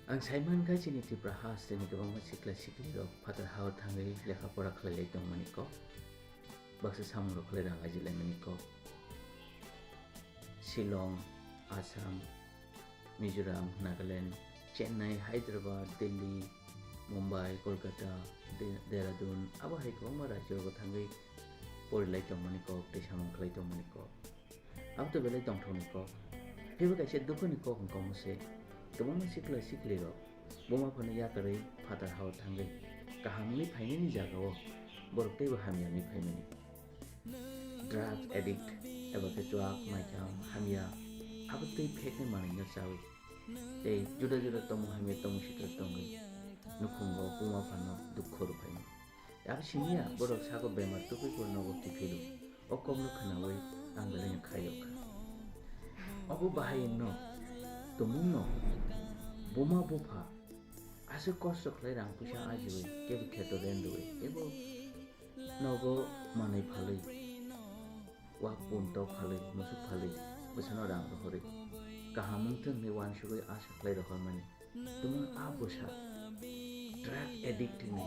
Ang Simon ka siniti prahas ni Kwbangma sikla sklirok phatar hao thangwi lekha pora khlai tongmani ko baksa samung rok khlai rang ajilai mani ko Shillong, Assam, Mizoram, Nagaland, Chennai, Hyderabad, Delhi, Mumbai, Kolkata, Dehradun abo hai kwbangma rajyo ko thangwi porilai tongmani ko tei samung khlai tongmani ko abo to belai tongthokni ko phebo kaisa dukho ni ko hongkong se Kwbangma sikla sklirok Buma phano yakarwi phatar hao thangwi kahamni phainani jagao borokrok hamyani phaimani drugs addict eba ke chuak maitham hamya abo tei phekni manai no chawi tei juda juda tomung hamya tomung sikla tongi nukhungo Buma phano dukho ro phaimani abo simia borok sago bemar tupui ko nogo tifilu o kokno khanawi ang belai khe Yoknai abo bahai no tomung no Buma bupha ase kosto khlai rang pusa ajiwe kebu kheto renduwe ebo nogo manai phalui wak punto phalui musuk phalui busano rang rohori kahamung thung ni wan sugoi asa khlai rohormani tumun abusa drug addict ni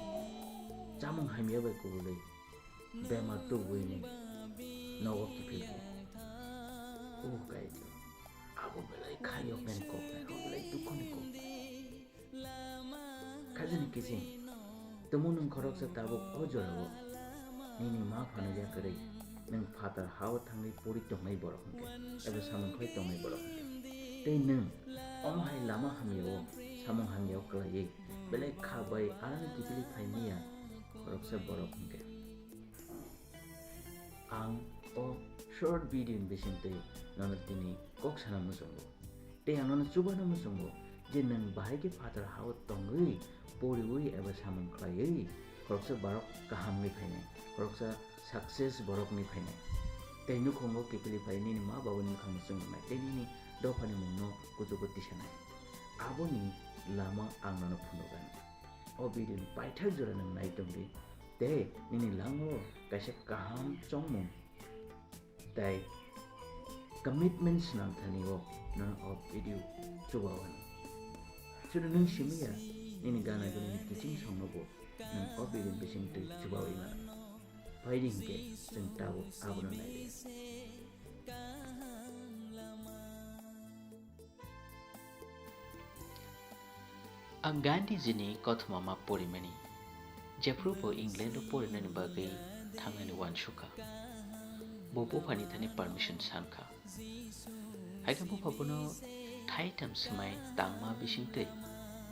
chamung hamya bai kubulwi bemar tubui ni nogo kipilki o gaito abo belai khe Yoknai ko abo belai dukho ni ko kajani kising tumun nung khorok sa tabuk ojorabo nini ma phano yakarwi nung phatar hao thangwi pori tongnai borok hongke eba samung khlai tongnai borok hongke tei nung omhai lama hamyao samung hamyao khlaiwi belai khabai arani kipili phaimia khorok sa borok hongke ang o short video ni bisingtwi nono tini kok sana musongo tei ang nono chubano musongo je nung bahai khe phatar hao tongwi poriwi eba samung khlaiwi khoroksa borok kaham ni phainai khoroksa success borok ni phainai tei nukhungo kipili phaini ni ma babu ni khang sungmai tei ni dophani mungno kujugo tisanai aboni lama ang nono phunogan o video ni paithak jora nang nai tongdi tei nini lango kaisa kaham chamung tei commitments nang thani o non of video chubawan chuno nung simia nini gana gani teaching songnobo nung o video bisingtwi chubawi mana fighting ke jeng tabo abono naide ang Gandhiji ni kothmama porimani jeprubo England porinani bagai thangani wanshuka bo buphani thani permission sankha haika buphabuno thaitam smai tangma bisingtwi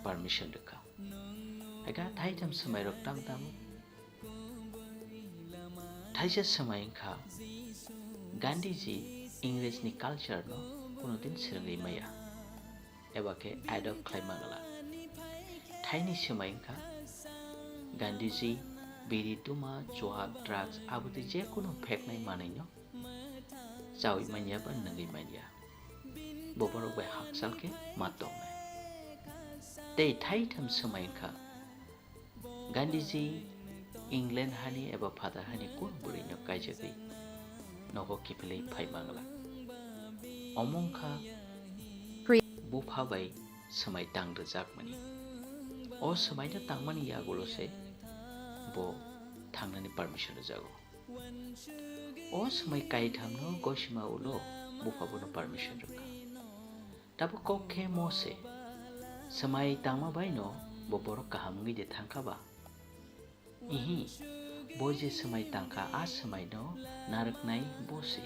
permission rukha haika thaitam smai rok tamtam thaisa samai kha Gandhiji English ni culture no kunodin sirngi maya eba ke adopt khlai mangala thaini samai kha Gandhiji biri tuma chuak drugs abuti je kuno pheknai manai no chawi manya ban nangai manya boborok bai haksal ke matong tei thai tham samai kha Gandhiji England hani eba phatar hani kun buri no kaijagui nogo kipilei phai mangla omong kha bupha bai samai tang rajak mani o samai na tangmani yagulo se bo thangnani permission jago o samai kai thamno goshima ulo bupha bono permission rukha tabo kokhe mo se samai tangma bai no bo borok kahamngi de thangkaba ihi boje samai tangka a samai no naraknai bosi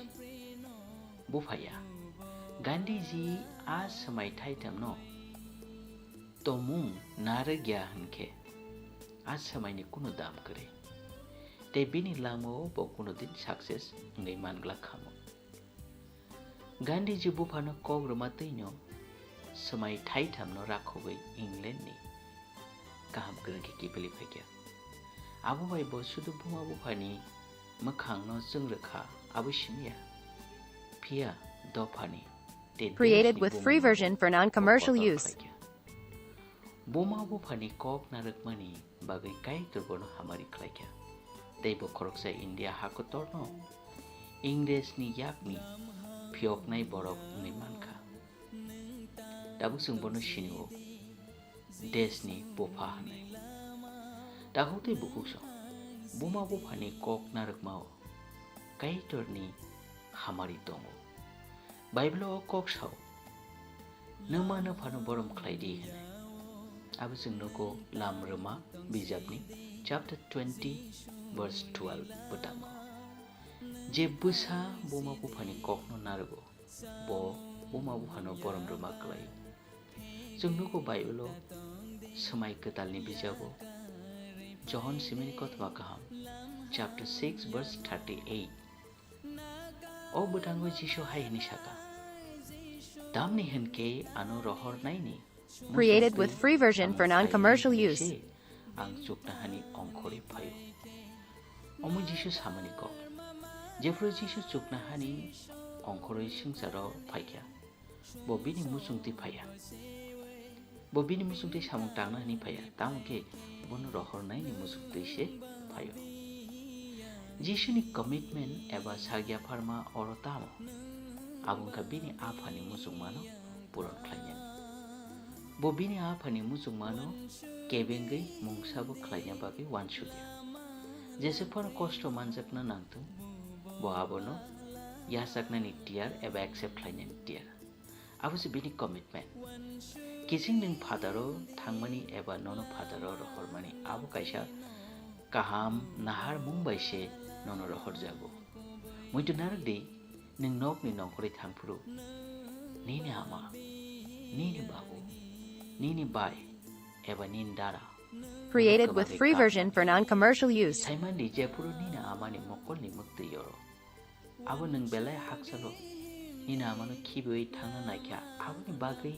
buphaya Gandhiji a samai thaitam no tomung naragya hanke a samai ni kuno dam kare te bini lamo bo kuno din success ngai mangla khamo Gandhiji buphano kogroma teinyo samai thaitam no rakhobai England ni kaham kranki kipili phakya abo bai bo sudu Buma buphani makhang no jungrekha abo simia phiya dophani created with free version for non-commercial use. Buma buphani kok narakmani bagai kai turbono hamari khlaikya teibo khoroksa India hakotor no English ni yakni phiyoknai borok ngai mankha dabu sungbono sinio देशनि बफा होनाय दाखौते बुकुसो बुमा बुफानि कक नारकमाओ काइटरनि हामारि दङ बाइबेलाव कक साव नोमा नफानो बरम ख्लाइदि होनाय आबो जोंनोखौ लामरोमा बिजाबनि chapter 20 verse 12 बताङो जे Busa बुमा बुफानि kokno नारगो बो बुमा बुफानो बरम रोमा ख्लाइ जोंनोखौ बाइबेलाव समाय गोदालनि बिजाबो जहन सिमेनि कथबा kaham chapter 6 verse 38 ओ बताङो जिसु हायनि साका दामनि हनके आनो रहर नायनि Created with free version for non-commercial use. आं चुकनाहानि अंखरि फायो अमु जिसु सामनि को जेफ्रो जिसु चुकनाहानि अंखरि संसाराव फायख्या बबिनि मुसुंति फाया बबिनि मुसुंति सामुं टांनाहानि फाया तामके बन रहरनायनि मुसुंति से फायो जिसुनि कमिटमेन्ट एबा साग्या फार्मा अरतामो आबुंका बिनि आफानि मुसुंमानो पुरन ख्लायनाय बबिनि आफानि मुसुंमानो केबेंगै मुंसाबो ख्लायना बागै वानसुदिया जेसेफोर कष्ट मानजाकना नांथों बो आबोनो यासाकनानि टियार एबा एक्सेप्ट ख्लायनायनि टियार आबोसो बिनि कमिटमेन्ट किसिं नों फादारो थांमानि एबा ननो फादारो रहरमानि आबो कायसा kaham nahar मुंबायसे ननो रहर जागो मुइदु नारगदि नों नकनि नंखरै थांफुरु नीनि आमा नीनि बाबु नीनि बाय एबा नीनि Dara Created with free version for non-commercial use. साइमानदि जेफुरु नीनि आमानि मक्कलनि मुक्ति यरो आबो नों बेलाय हाकसालो नीनि आमानो खिबै थांनो नायख्या आबोनि बागै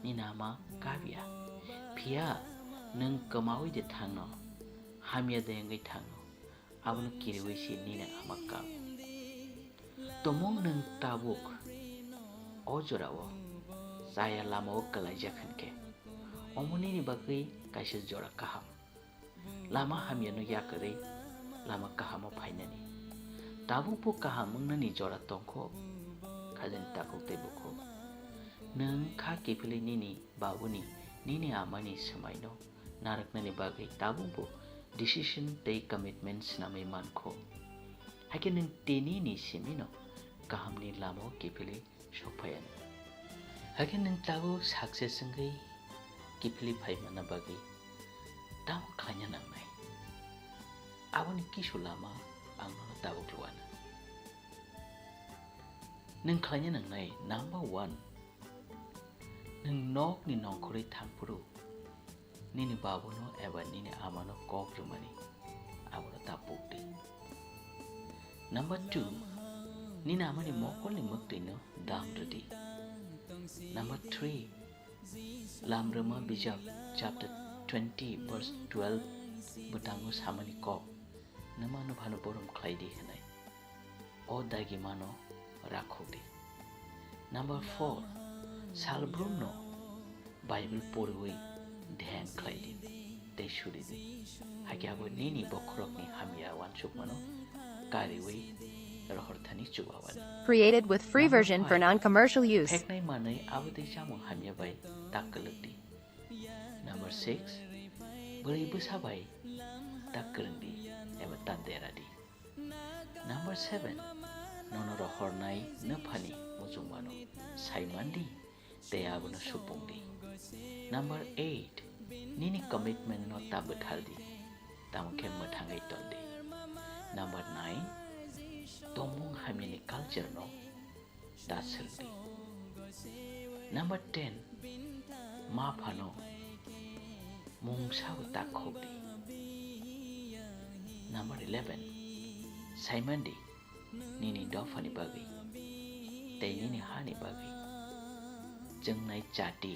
नीनि आमा काबिया phiya नों कमावैदे थांनो hamya देंगै थांनो आबोनो किरिवैसि नीनि आमा काब तमों नों ताबुक अजरावो जाया लामाओ कलाई जाखनके अमुनिनि बागै कायसे जरा kaham lama hamyano yakरै lama kahamo फाइनानि ताबुपो kaham मुंनानि जरा तंखो खाजन ताकौते बुखो नों खा केफिलै नीनि बाबुनि नीनि आमानि समायनो नारकनानि बागै ताबुपो डिसिसन तै कमिटमेन्ट नामै मानखो हाके नों तेनिनि सिमिनो kahamनि लामाओ केफिलै सफायानो हाके नों ताबु सक्सेसंगै केफिलै फाइमाना बागै ताम ख्लायना नांनाय आबोनि किसु लामा आंनो ताबु ग्लुवानो नों ख्लायना नांनाय नम्बर 1 नों नकनि नंखरै थांफुरु नीनि बाबुनो एबा नीनि आमानो कक रुमानि आबोनो तापुक्ति नम्बर 2 नीनि आमानि मक्कलनि मुक्तिनो दामद्रदि नम्बर 3 लामरोमा बिजाब chapter 20 verse 12 बताङो सामनि कक नमानो भानो बरम ख्लायदि होनाय ओ दागि मानो राखौदि नम्बर 4 सालब्रुमनो बाइबल पोरियो ध्यान ख्लायदि दै सुरिदि हाग्याबो नीनि बरोkrokनि hamya वानसुकमानो कारिवै रहरथानि चुबावान Created with free version for non-commercial use. फेकनाय मानै आबोदै chamung hamya बाय ताकलुकदि नम्बर 6 बोरै बोसाबाय ताकरंदि एबा तादेरादि नम्बर 7 ननो रहरनाय नफानि मुचुंमानो साइमानदि ते आबोनो सुपुंदि नम्बर 8 नीनि कमिटमेन्ट न ताबोथारदि तामखे मथाङै तन्दि नम्बर 9 तमुं hamyani culture no दासरदि नम्बर 10 मा फानो मुंसाव ताखौदि नम्बर 11 साइमानदि नीनि दफानि बागै तै नीनि हानि बागै जोंनाय जाति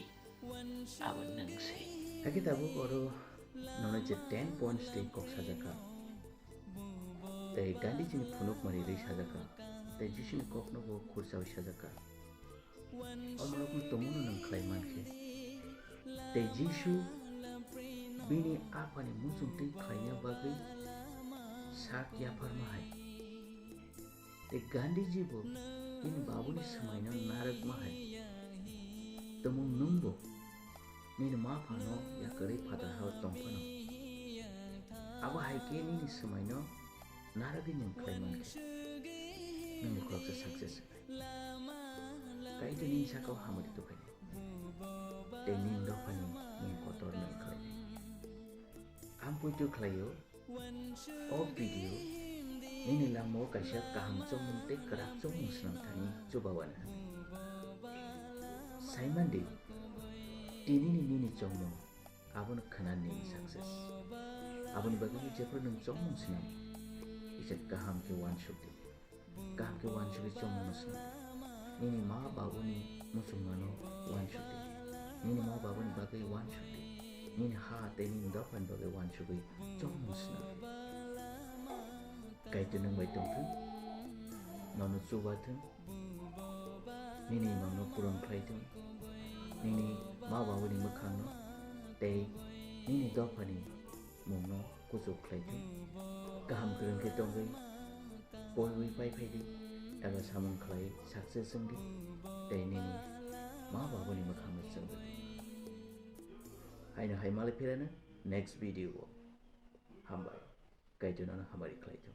आबो नोंसै हाके ताबु अरो ननो जे 10 points तै कक साजाका तै गान्धीजीनि फुनुक मरि रै साजाका तै जिसुनि kokno बो खुरसाव साजाका अमरकु तमुनो नों ख्लाय मानखे तै जिसु बिनि आफानि मुसुंतै ख्लायना बागै साक याफार माहाय तै गान्धीजी बो बिनि बाबुनि समायनो नारक माहाय तमुं नंबो nini ma phano ya kare phatar ha tong phano abo hai ke nini samai no naragi ning khlai man khe nang bukrok sa success kai to ning sakau hamari to phai te ning do phani ning kotor nang khlai am pui to khlaio o video nini lamo kaisa kaham chamung te karak chamung snam thani chubawan saimandi nini chamung abon khana ni success abon bagi jepro nang chamung snam ijat kaham ke wan shukti kaham ke wan shukti chamung snam nini ma babuni muchungma no wan shukti nini ma babuni bagi wan shukti nini ha te ning do pan bagi wan shukti chamung snam kai tu nang bai tong thu nono chuba thu nini nono purang khlai thu nini ma babuni makhang no te nini do phani mung no kuchu khlai thu kaham krang ke tong gai polwi pai phai di aba samung khlai success sing di te nini ma babuni makhang no chang hai na hai male phirana next video hambai kai tu nana hamari khlai thu